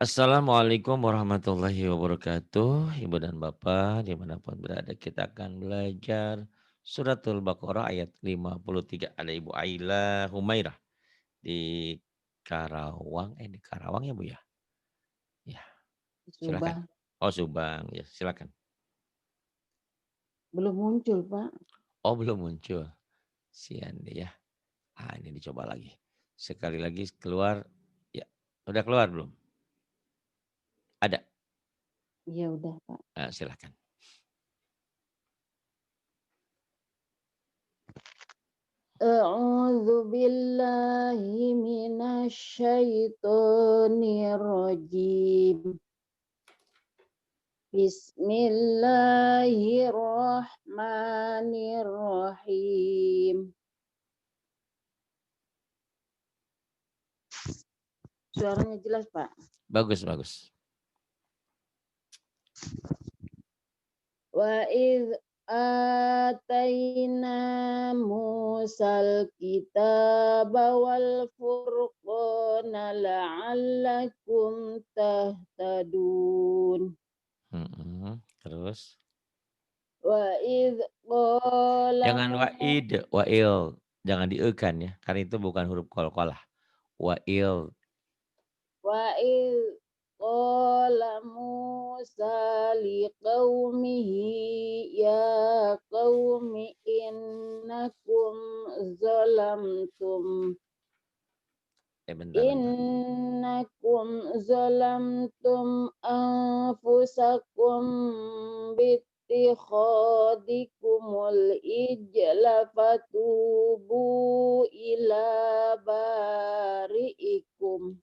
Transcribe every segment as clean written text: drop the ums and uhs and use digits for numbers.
Assalamualaikum warahmatullahi wabarakatuh. Ibu dan Bapak, dimanapun berada, kita akan belajar Suratul Baqarah ayat 53. Ada Ibu Aila Humairah di Karawang. Di Karawang ya Bu ya? Ya, silakan. Subang. Oh Subang, ya silakan. Belum muncul, Pak. Oh belum muncul. Sian deh ya. Ini dicoba lagi. Sekali lagi keluar. Ya, udah keluar belum? Ada. Iya udah, Pak. Silakan. A'udzu billahi minasy syaithanir rajim. Bismillahirrahmanirrahim. Suaranya jelas, Pak. Bagus, bagus. Wa idz ataina Musal kitaba wal furqana la'allakum tahtadun. Terus? Wa idz qala Jangan wa'id, wa'il. Jangan diekan ya, karena itu bukan huruf qalqalah. Wa'il. wa idz qala Musa liqaumihi ya qaumi innakum zalamtum Bentar. Innakum zalamtum anfusakum bittikhadikumul ijla fatubu ila bari'ikum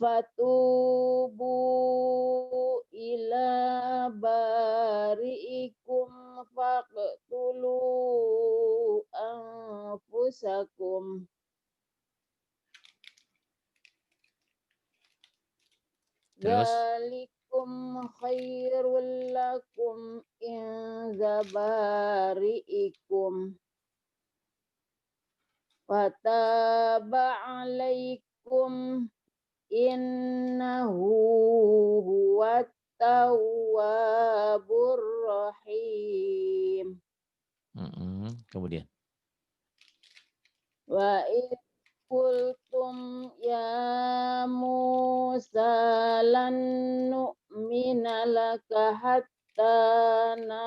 fatubu ila bari'ikum faqtulu anfusakum Terus? Dalikum khairul lakum inda bari'ikum Fataba alaikum innahu huwat tawwabur rahim Kemudian? Wa qultum ya Musa lan nu'mina laka hatta na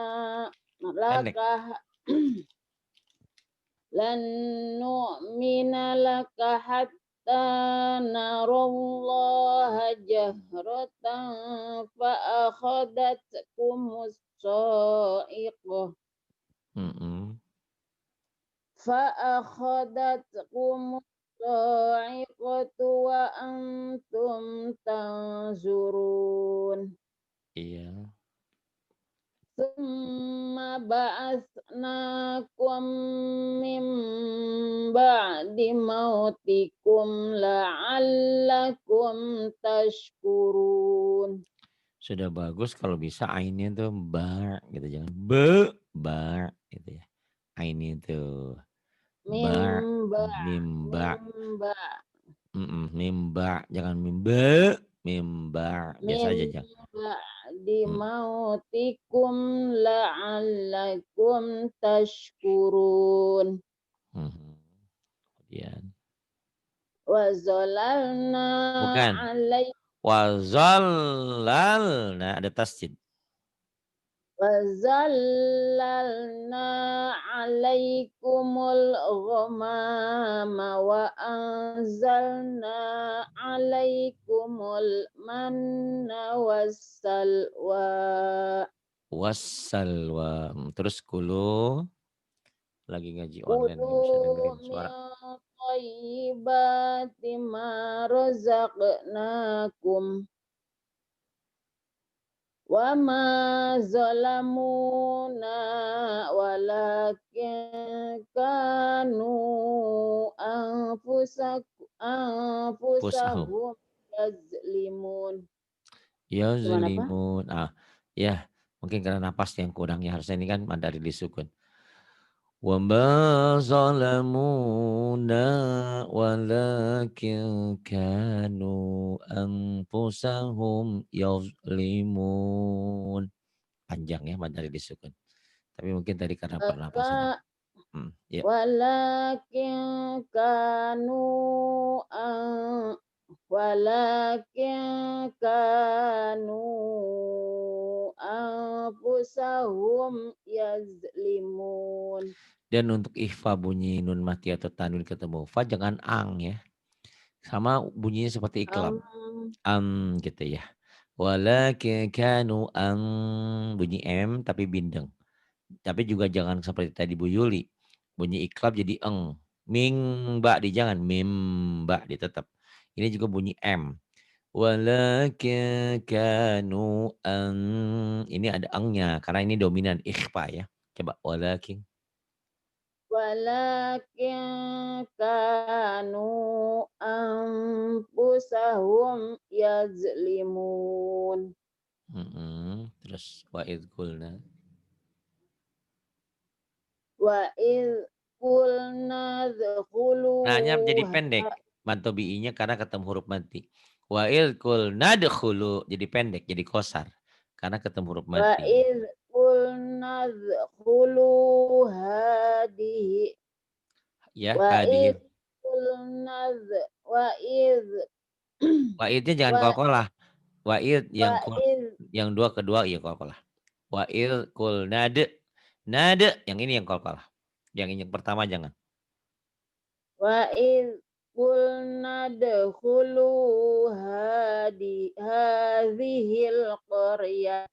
Pendek. laka lan nu'mina laka hatta narallaha jahratan fa akhadhatkumus sa'iqah Mhm. فأخذتكم الصاعقة وأنتم تنظرون Iya. ثم بعثناكم من بعد موتكم لعلكم تشكرون. Sudah bagus kalau bisa ainnya tuh bar gitu, jangan bar gitu ya. Ainnya tuh bar, Mimba, mimba. mimba, Mimba, jangan mimbar. Biasa Min aja jangan. ba'di Mm, mautikum la'allakum tashkurun. mhm. Kemudian. Wa zalalna Bukan. alaik Wazallalna ada tasjid. wa zallalna alaikumul ghamama wa anzalna alaikumul manna wassalwa. Wassalwa. Terus kulu lagi ngaji online Kulu nggak bisa dengerin min suara. thayyibati ma razaqnakum wa ma zalamuna walakin kanu Pusahum. anfusahum yazlimun. Ya Gimana Pak? zalimun. Ya mungkin karena napas yang kurang ya harusnya ini kan dari disukun. Wa ma zalamuna walakin kanu anfusahum yazlimun. Panjang ya mad dari disukun. Tapi mungkin tadi karena pernapasan. Maka Ya. walakin kanu an walakin kanu anfusahum yazlimun. Dan untuk ikhfa bunyi nun mati atau tanwin ketemu fa jangan ang ya. Sama bunyinya seperti iklab. Am Gitu ya. Walakin kanu bunyi M tapi bindeng. Tapi juga jangan seperti tadi Bu Yuli. Bunyi iklab jadi eng. Ming ba di jangan mim ba di tetap. Ini juga bunyi M. Walakin kanu ini ada engnya karena ini dominan ikhfa ya. Coba walakin. walakin kanu anfusahum yazlimun. Terus wa idh qulna. Wa iz qulna Nah-nya jadi dkhulu pendek. Manto bi'inya karena ketemu huruf mati. Wa idh qulna dkhulu jadi pendek, jadi kosar. Karena ketemu huruf wa mati. iz qulna dkhulu hadihi Ya, wa iz hadihil. qulna wa iz Wa idnya jangan wa qalqalah. Wa id wa iz yang dua kedua iya qalqalah. Wa idh qulna nade yang ini yang qalqalah. Yang ini yang pertama jangan. wa iz qulna dkhulu hadhil qaryah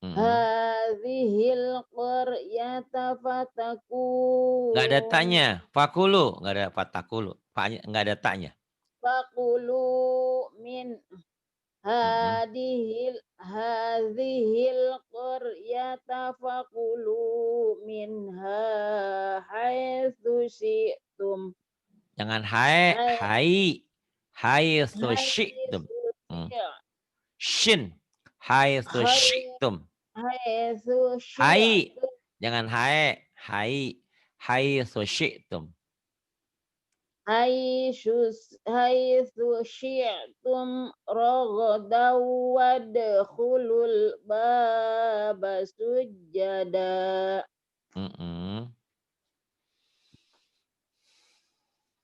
Mm-mm. hadhil qaryata Nggak ada fatakun tanya. Fakulu nggak ada fatakulu. Nggak ada tanya. faqulu min Mm-mm. hadhil qaryata faqulu minha haitsu syi'tum Jangan hai, hai hai. Hai so syi'tum. haitsu Hmm. syi' Shin. Hai so hai syi'tum. haitsu Hai. syi'tum Jangan hai. Hai. Hai so syi'tum. haitsu syi'tum raghadan wadkhulul baba sujada. Mm-mm.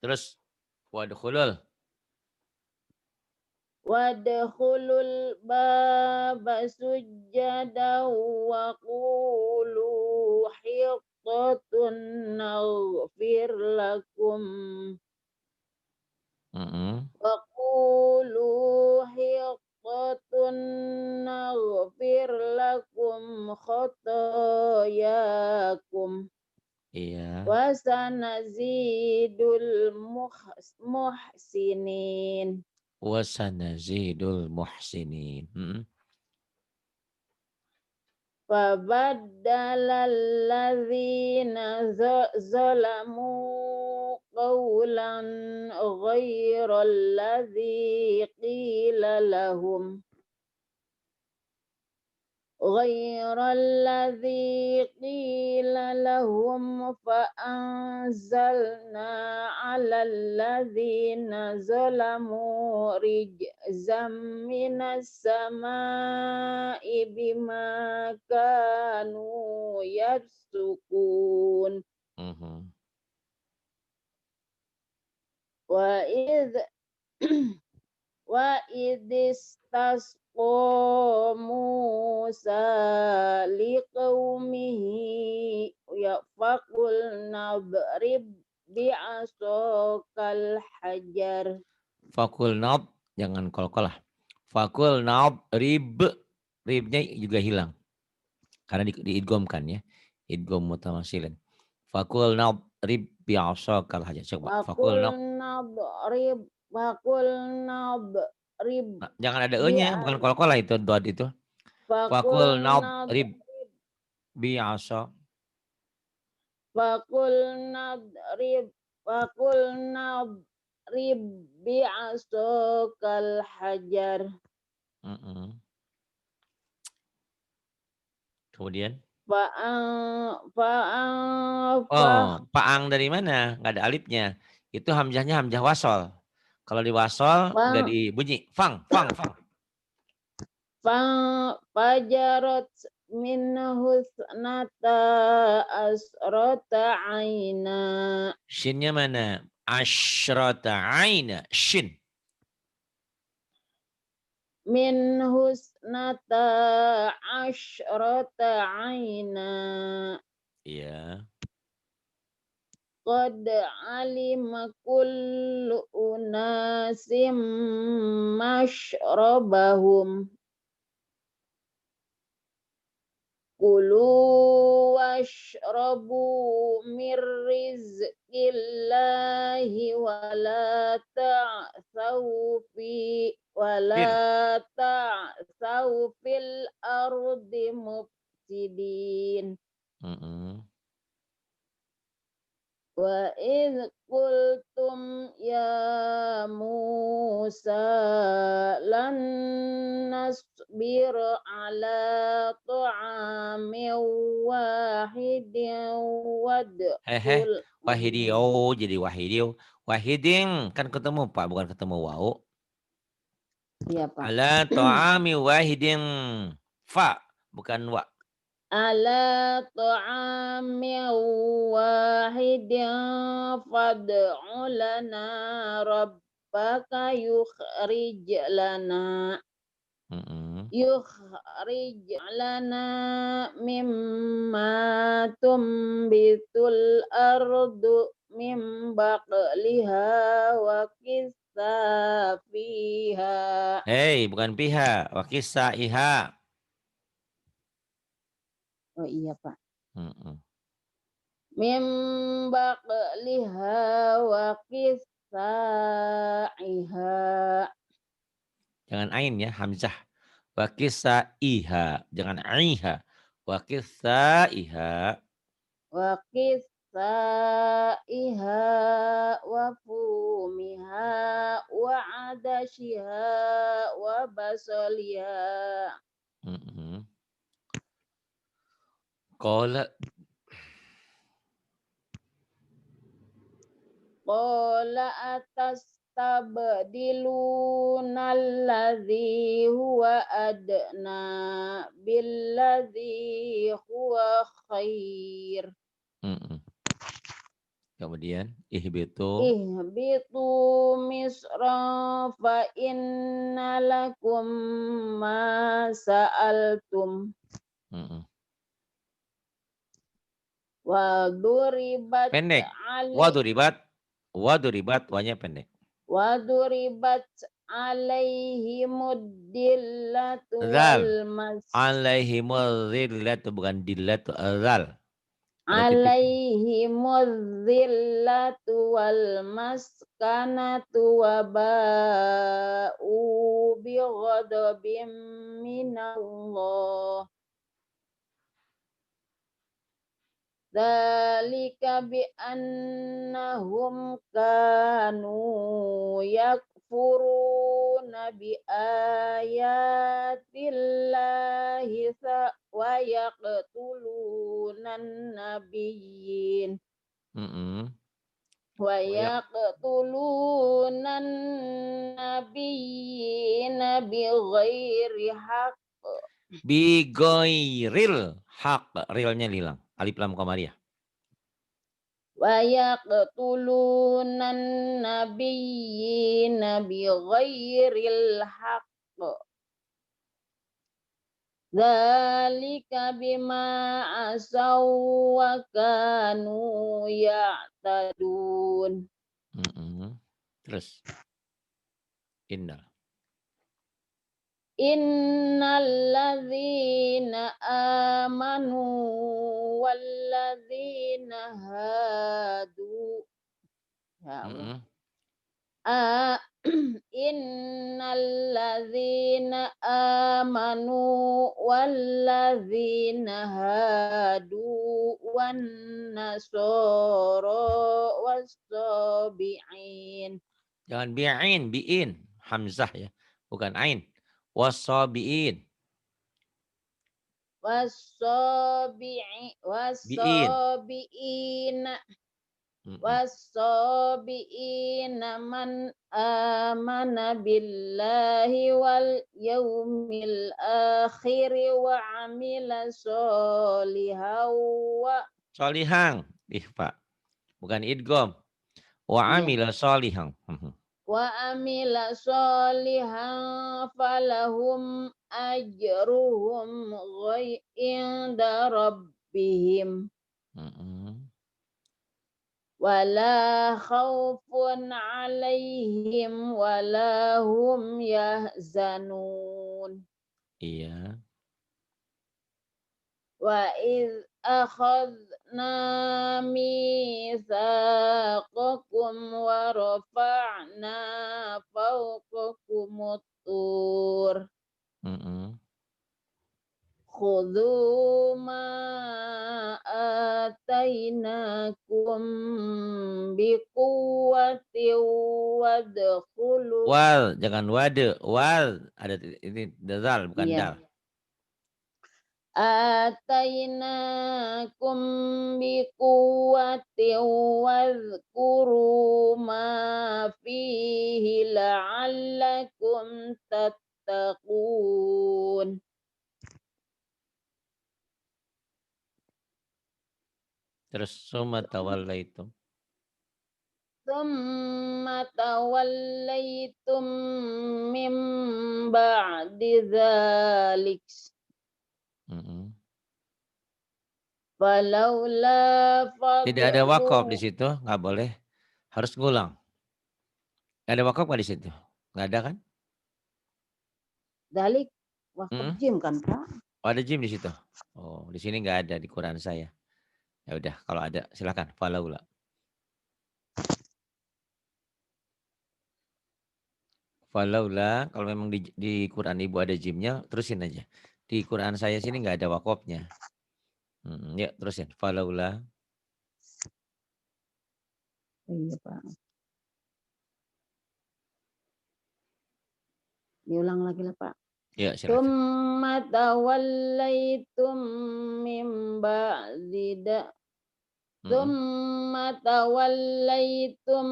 Terus. Wadkhulul. Wadkhulul baba sujada wa qulu hiqqatun naghfir lakum Mm-mm. wa qulu hiqqatun naghfir lakum khotoyakum Iya. wa sanazidul muhsinin. Wasanazidul muhsinin. Mm-mm. فبدل الذين ظلموا قولا غير الذي قيل لهم فأنزلنا على الذين ظلموا رجزا من السماء بما كانوا يفسقون Mhm. وإذ وإذ استسقى موسى لقومه فقلنا اضرب بعصاك الحجر Fakul naub jangan kol-kolah. Fakul naub ribnya juga hilang karena diidghamkan ya. Idgham mutamasilin. Fakul naub rib bi'asakal hajar. Coba fakul naub. فقلنا اضرب Nah, jangan ada e-nya, bukan بعصاك kol-kolah itu dot itu. Fakul naub فقلنا rib bi'asa. فقلنا اضرب فقلنا اضرب بعصاك الحجر Mm-mm. Kemudian Fa'afa Oh, faang dari mana? Nggak ada alifnya. Itu hamzahnya hamzah wasol. Kalau di wasol nggak fa dibunyi. Fang, fang, fang. fajarat minhu isnata asrata aina Shinnya mana? Asyrata aina. Shin. minhu isnata asrata aina Iya. qad alima kullu unasim mashrabahum kulu washrabu mir rizqillahi Fil. wala ta'thaw fil ardi mufsidin. Mm-mm. Wa idh qultum ya Musa lan nasbir ala ta'amin wahidin Hehe. wad'ul Wahidio jadi wahidio. Wahidin kan ketemu Pak, bukan ketemu wau. iya Pak. Ala ta'ami wahidin. Fa, bukan wa. Ala ta'amin wahidin fad'u lana rabbaka Mm-mm. yukhrij lana mimma tumbitul ardu mim baqliha wa kissafiha. Hei, bukan piha. Wakisa iha. Oh iya Pak. Mm-mm. Mim baqliha wa qissaiha. Jangan ain ya, hamzah. Wakisa iha. Jangan aiha. Wakisa iha. Wa qissaiha wa fumiha wa adashiha wa basaliha. Mm-mm. Qala. Qala atastabdiluna alladhi huwa adna billadhi huwa khair. Mm-mm. Kemudian ihbitu. Ihbitu misra fa inna lakum ma sa'altum Mm-mm. wa duribat Pendek. alai Waduribat. Waduribat. Wanya pendek. wa duribat alaihimud dillatu Zal. wal mas Alaihimul zillatu. Bukan dillatu. Zal. Ada titik. alaihimuz zillatu wal maskanatu wa ba'u bi ghadabim minallah. Dzalika bi annahum kanu yakfuruna bi ayatillahi wa yaqtulunan nabiyyin Mm-mm. wa Wayak. yaqtulunan nabiyyina bighairi haqq Bigoiril. Hak. Realnya hilang. Alif lam komariah. wa yaqtulunan nabiyyina bighairil haqq. Dzalika bima asaw wa kanu ya'tadun. Mm-mm. Terus. Innal. Innalladzina amanu walladzina hadu ya Allah. Mm-mm. A innalladzina amanu walladzina hadu wan nasara was-sabiin. Jangan bi'in. Bi'in. Hamzah ya. Bukan ain. Wasabiin. Bi'in. wasabiina Mm-mm. wasabiina man amana billahi wal yaumil akhir wa amila sholihan Solihang. Pak. Bukan idgom. Wa iya amila solihang. wa amila sholihan falahum ajruhum inda rabbihim Mm-mm. wala khaufun alaihim wala hum yahzanun Iya. wa iz akhadna mitsaqakum wa rafa'na fawqakum tur Mm-mm. khudhu ma atainakum biquwwatin wadkhulu Wal, jangan wade. Wal, ada ini dal, bukan iya dal. atainakum biquwwatin wadhkuru ma fihi la'allakum tattaqun Terus summa tawallaitum. thumma tawallaytum min ba'di dzalik Mm-mm. falaula Tidak ada wakaf di fadlu situ, nggak boleh. Harus ngulang. Nggak ada wakaf nggak di situ? Nggak ada kan? dalik wakaf Mm-mm. jim kan Pak? Oh, ada jim di situ. Oh, di sini nggak ada di Quran saya. Ya udah, kalau ada silakan. Falaula. Falaula, kalau memang di Quran ibu ada jimnya, terusin aja. Di Quran saya sini nggak ada wakafnya. Ya, terusin. Falaula. Iya Pak. Diulang lagi lah Pak. Ya, silakan. Tsumma tawallaitum min ba'di Mm-mm. tsumma tawallaitum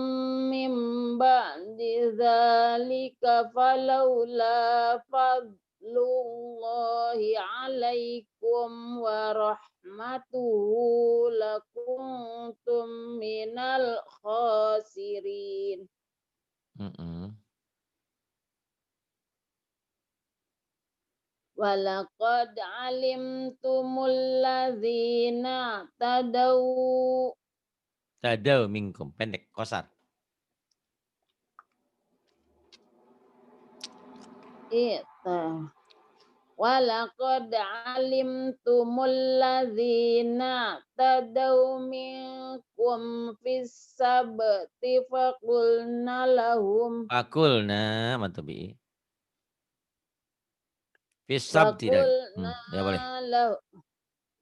min ba'di dzalika falaula fadlullahi 'alaikum wa rahmatuhu lakuntum minal khasirin. Mm-mm. Walaqad alimtumul ladzina tadaw Tadau minkum. Pendek, kosar. ita walaqad alimtumul ladzina tadaw minkum fis sabti faqulna lahum Fakulna, matubi. Fisab tidak. faqulna Ya boleh. lahum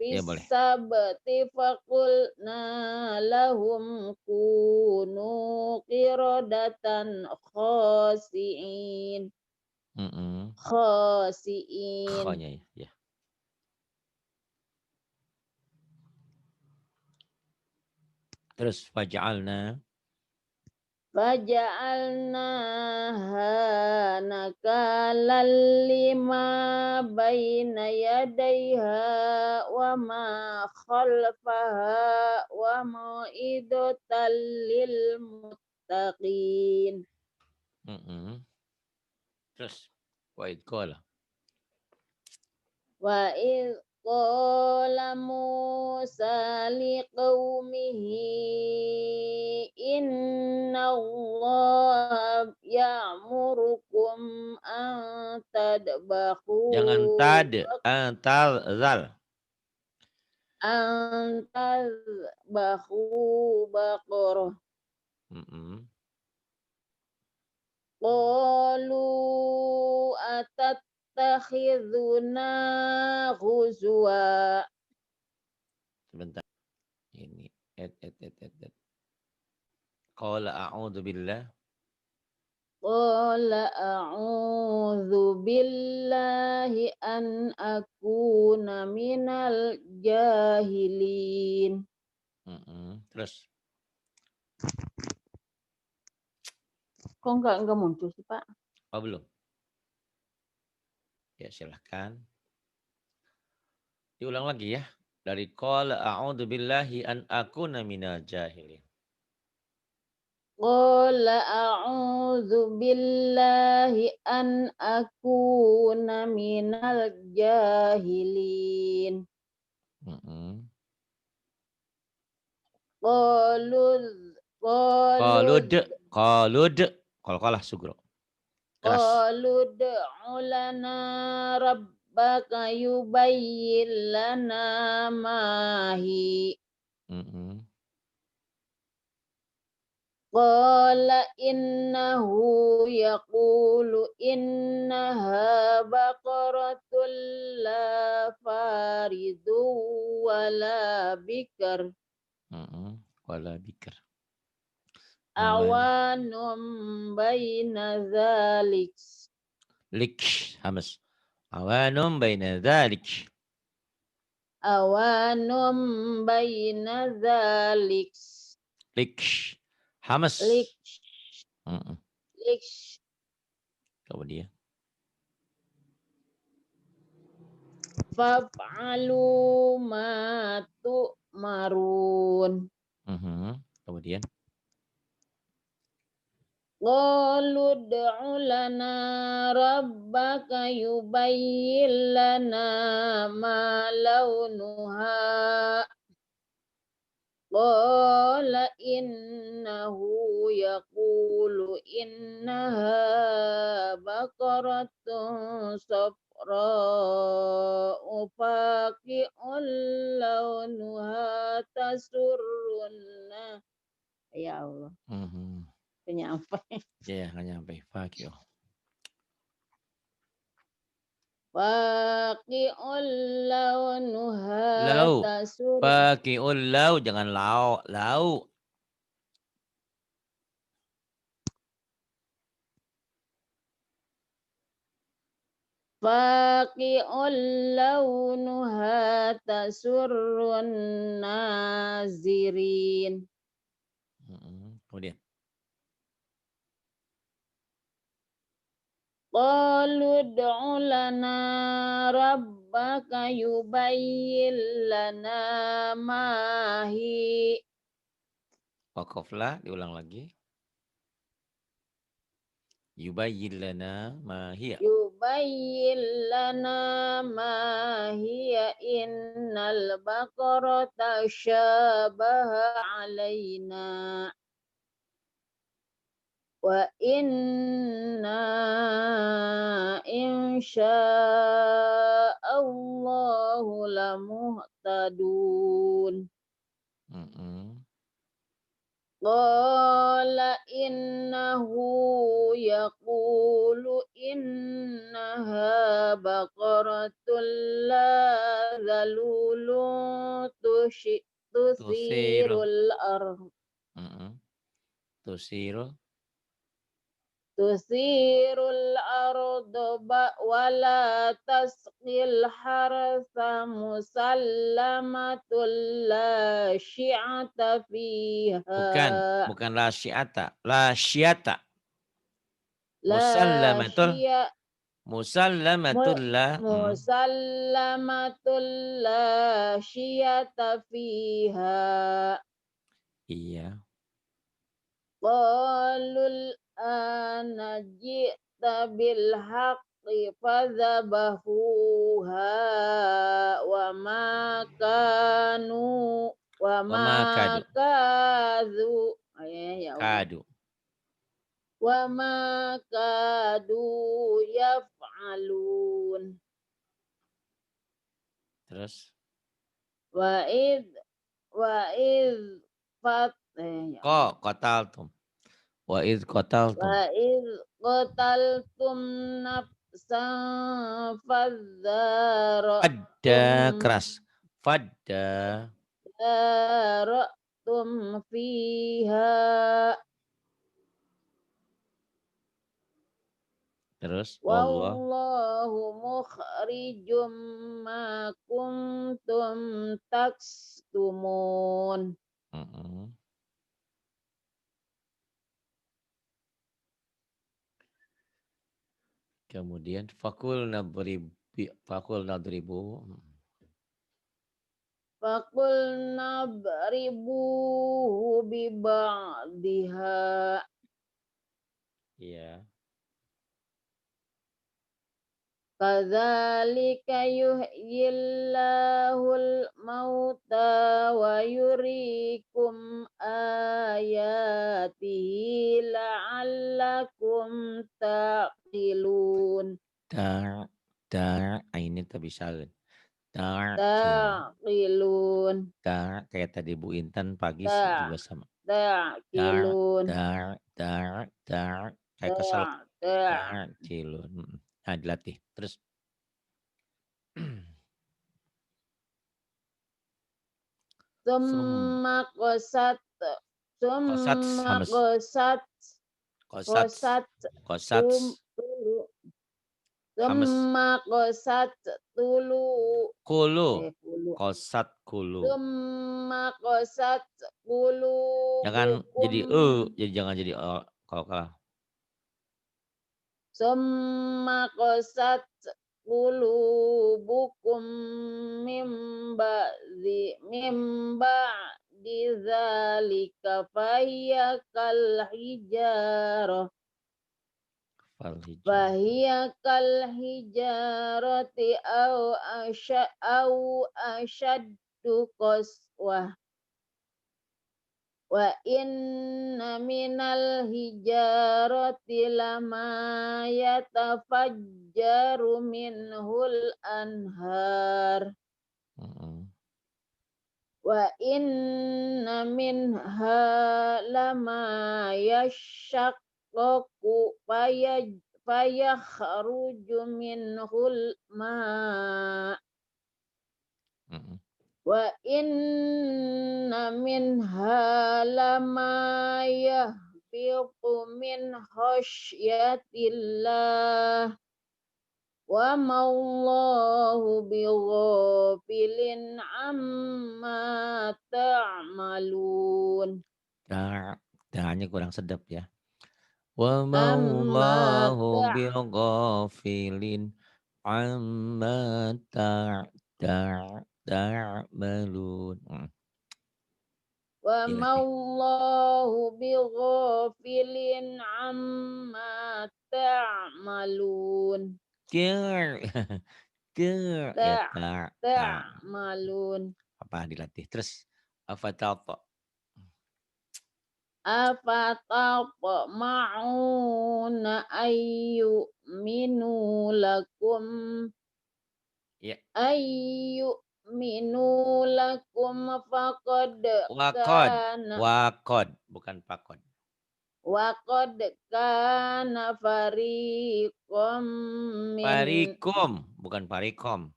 Ya boleh. Fisabati faqulna lahum kunu qiradatan khasiin Mm-mm. khasiin Khonya ya. Ya. Terus faja'alna. faja'alnaha nakalan lima baina yadayha wa ma khalfaha wa mau'idatan lil muttaqin Mm-mm. Terus wa idqala. wa id qala Musa liqaumihi inna Allah ya'murukum an tadbahu Jangan tad, tal, zal. an tadbahu baqarah Mm-mm. qalu atattakhiduna huzwa Sebentar. Ini. Et. Qala a'udzu billah. Qala a'udzu billahi an akuna minal jahilin. Terus? Kok enggak muncul sih, Pak? Oh belum? Ya silahkan. Diulang lagi ya. Dari qala a'udzubillahi an akuna minal jahilin. Qala a'udzu billahi an akuna minal jahilin. Mm-mm. Qaluz Qalud, qaluz qalud, qalqalah sugro. Keras. qalud'u lana rabbaka yubayyin lana ma hi. Mm-mm. Qala innahu yaqulu innaha baqaratun la faridu wala bikar Mm-mm. Wala bikr. Awan. awanum baina zalik Lik. Hamas. Awanum baina dhalik. awanum baina zalik Lik. Hamas. lik Mm-mm. lik Kemudian. faf'alu ma tu'marun. Mhm. Kemudian. Qalu ud'u lana rabbaka yubayyin lana ma launuha. Qala innahu yaqulu innaha baqaratun safra'u faqi'un launuha tasurrun. Ya Allah, Mhm. penyampai. Ya, nggak nyampe. Fakir. Faqi'un launuha Lau. tasur. Fakiul lau. Jangan lau. Lau. Faqi'un launuha tasurrun nazirin. Mhm. Kemudian. Qalu ud'u lana rabbaka yubayyin lana ma hi. Waqaflah. Diulang lagi. Yubayyin lana ma hiya. Yubayyin lana ma hiya innal baqarata syabaha alaina wa inna insya'allahu lamuhtadun. Mhm. Qala innahu yaqulu innaha baqaratun la zalulun Tusiru. tusirul ardh Mhm. Tusiru. tusirul arda wala tasqil harsa musallamatul la syi'ata fiha Bukan. Bukan la syiata. La syiata. la Musallamatul. syi'a Musallamatul la. musallamatul la syi'ata fiha. Iya. Qalul ana ji'ta bil haqqi fadhabahuha wa ma kanu wa ma Wama kadu. kadzu ya Allah Kadu. wa ma kadu yaf'alun Terus. wa id wa id fat ya Ko Allah qataltum. Wa id qataltum. wa id qataltum nafsan Fadda fadzaratum keras. Fadda. fadzaratum fiha Terus wallah. Wallahu mukhrijum ma kuntum takstumun. Mhm. Kemudian fakul nadribu. Faqulna baribuhu biba'diha. Iya. Kadzalika yuhyillahul mauta wa yuriikum ayatihi la'allakum taqilun. Ini tabisalun. Taqil. Taqilun. Kayak tadi Bu Intan pagi Ta juga sama. Dar taqilun. kayak kesel. Ta ta Taqilun. Nah, dilatih. Terus sum Summa qasat kosat summa hamas. qasat Kosat qasat kosat tum tulu hamas. summa qasat tulu Kulu. kulu Kosat kulu. summa qasat Jangan qulubukum jadi jadi jangan jadi kalau kalah. summa qasat qulubukum mimba dzalika fahiya kal hijarah. Fal hijrah. Fahiya kal hijarati au ashaddu qaswah. Wa inna minal hijarati lama yatafajjaru minhul anhar. Mhm. Wa inna minha lama yashaqqaqu fayakhruju minhul ma' Mhm. wa inna minha lama yahbitu min khasyatillah wa mauallahu bighafilin amma ta'malun. Nya kurang sedap ya. Wa Amma mallahu bighafilin amma ta'malun. wa Dilatih. mauallahu bighafilin amma ta'malun. Ker. Ya Ta' ta'malun. apa dilatih. Terus afatata. Afatatma'una ayyuminu lakum Ya. ayyuminu lakum faqad Wakod. kana Wakod bukan pakod. waqad kana fariqam min Farikum bukan parikom.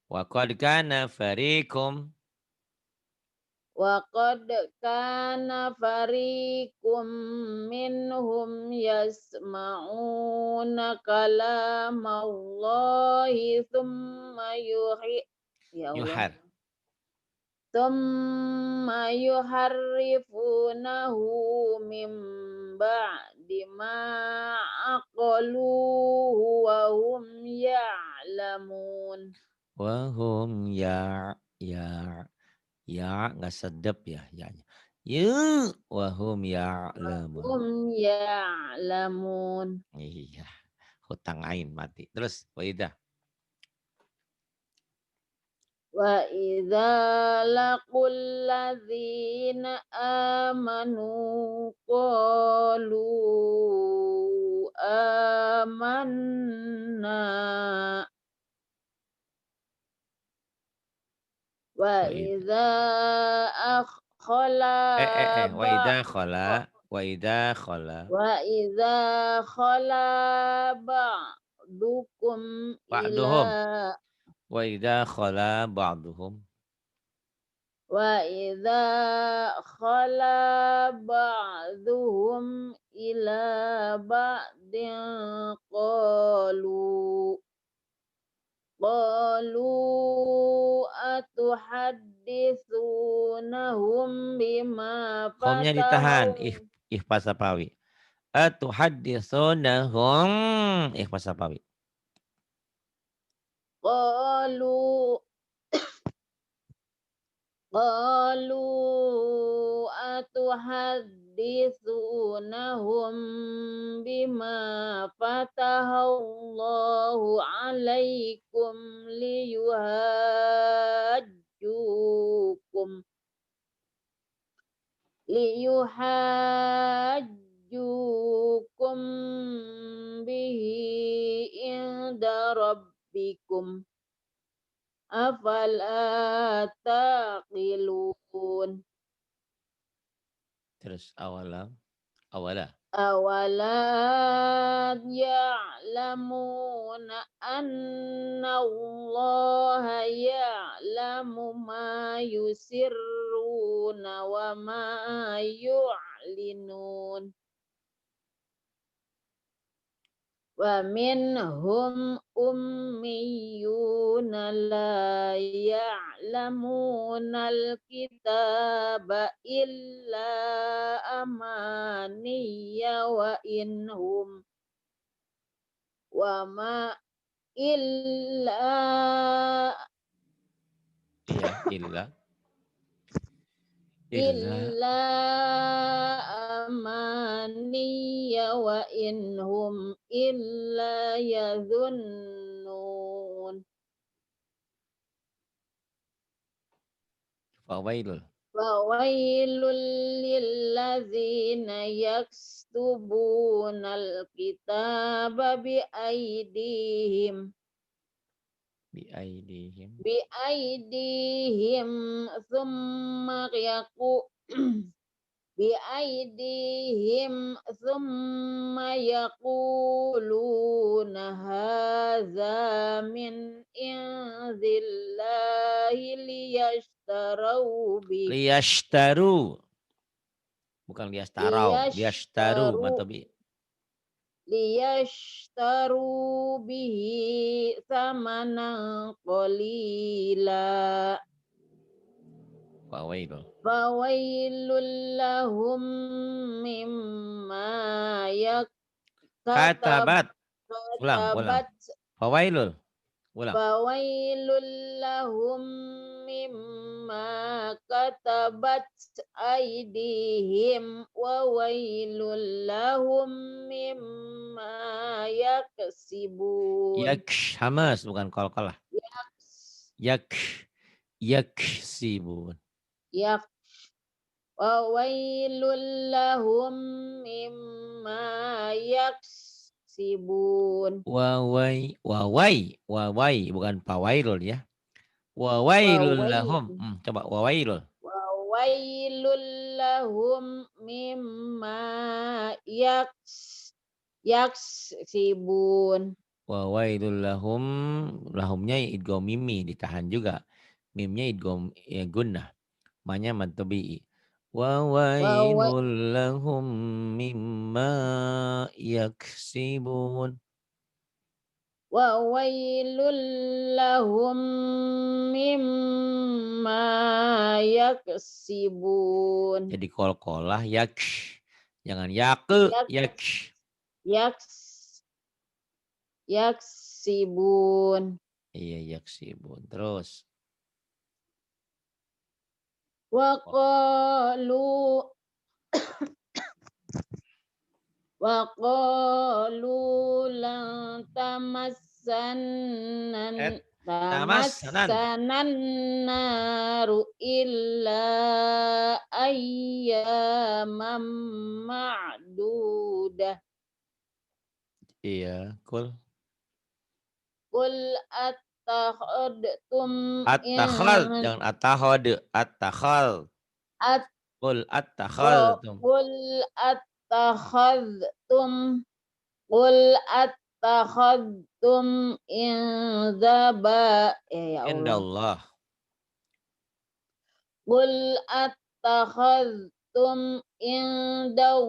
Wakod kana farikum. waqad kana fariqum minhum yasma'una kalamallahi thumma ya Allah Yuhar. thumma yuharrifunahu mim ba'di ma aqaluhu wa hum ya'lamun. Wahum nggak sedap ya yanya. Wahum ya'lamun. Hum ya'lamun. Iya, hutang ain mati. Terus waidah. Wa idza laqul ladzina amanu qalu amanna wa Waidah. idza khala Waidah khola. Waidah khola. wa idza khala ba'dukum ila Ba'duhum. Waidah khola ba'duhum. wa idza khala ba'duhum ila qalu atuhadditsunahum bima Khomnya ditahan. fatahu Ikhfa sapawi. Atuhadditsunahum. Ikhfa sapawi. qalu qalu atuhadditsunahum bima fatahallahu alaikum liyuhajjukum bihi inda rabbikum afala taqilun. Terus awala. Awala ya'lamuna anna Allah ya'lamu ma yusirruna wa ma yu'linun. Wa minhum ummiyuna la ya'lamuna al-kitaba illa amaniya wa ma illa Iya, illa amaniya wa inhum illa yadhunnun. fawailul. Fawailul lillazina yaktubunal kitaba Biaidihim. thumma yaquluna hadza min indillahi Liyashtaru. Bukan liyashtarau. Liyashtaru. liyashtaru Matobi. bihi samanan qalila. Fawailul. Fawailul lahum mimma Katabat. Ulang. katabat Fawailul. Ulang. Fawailul lahum mimma katabat aydihim wa wailul lahum mimma yaksibun. Hamas bukan qalqalah. Yaksibun. Yak wa wailul lahum mimma yaksibun. Wawai bukan pawailul ya. Wa Wawailul lahum. wailul Coba wawailul. Wawailul lahum mimma yaksibun. Wawailul lahum. Lahumnya idgham mimi ditahan juga. Mimnya idgham ya gunnah. Manya matobi'i. Wawailul lahum mimma yaksibun. Wawailul lahum mimma yaksibun. Jadi kol-kolah jangan Yaksibun. Iya yaksibun. Terus Waqalu lan tamassanan naru illa ayyaman ma'dudah. iya kul Qul attakhadtum jangan attakhal qul attakhadtum qul attakhadtum qul attakhadtum indaba ya Allah. indallah Qul attakhadtum ahadtum indallahi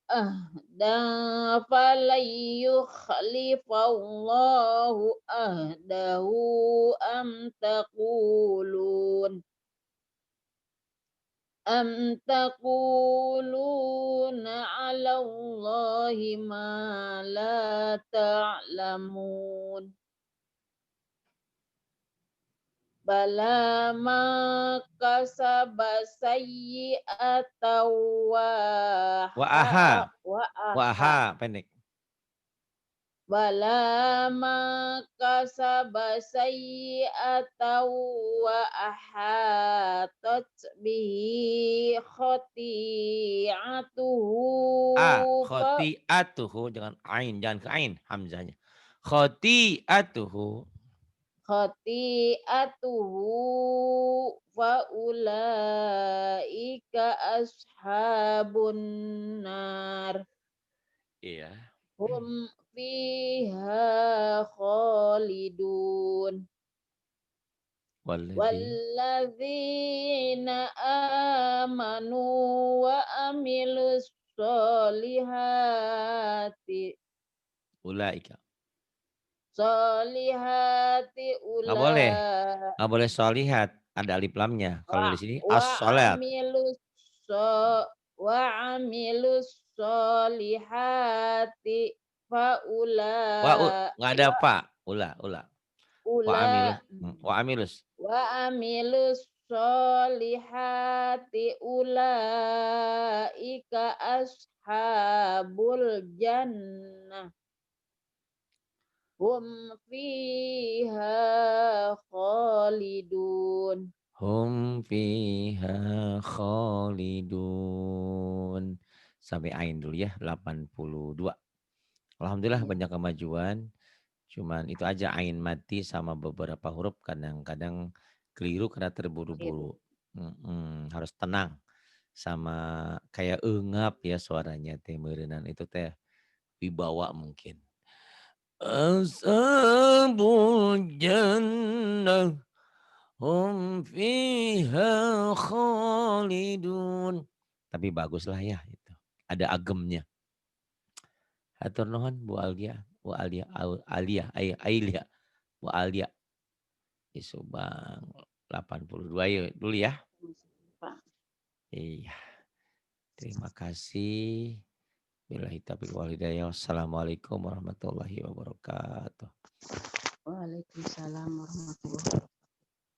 ahdan falyukhlifallahu ahdahu am taquluna 'ala Allahi ma la ta'lamun. Bala ma kasaba sayyi'atan Wa aha, wa wa aha aha pendek. bala ma kasaba sayyi'atan wa ahatat bihi khati'atuhu Khoti'atuhu jangan ain, jangan ke ain hamzahnya. Khoti'atuhu fa ulaika ashabun nar. iya. Hum fiha khalidun. Walladzi Walladzina amanu wa amilus solihati ulaika. solihati Nggak boleh, ula nggak boleh sholihat, ada alif lamnya. Kalau wa di sini wa as-sholat. amilus so wa amilus solihati faula Nggak ada fa. Ula. ula Wa amilus. wa amilus solihati ulaika ashabul jannah hum fiha khalidun. Hum fiha khalidun. Sampai ain dulu ya, 82. Alhamdulillah Ya, banyak kemajuan. Cuman itu aja ain mati sama beberapa huruf kadang-kadang keliru karena itu. terburu-buru. Harus tenang. Sama kayak engap ya suaranya teh meureunana itu teh wibawa mungkin. Ashabul jannah hum fiha khalidun. Tapi baguslah ya itu. Ada agemnya. Hatur nuhun Bu Alia, Bu Alia, Alia, Ailia, Bu Alia. Di Subang 82 ya dulu ya. Pak. Iya, terima kasih. Billahi taufiq wal hidayah. Wassalamualaikum warahmatullahi wabarakatuh. Waalaikumsalam warahmatullahi wabarakatuh.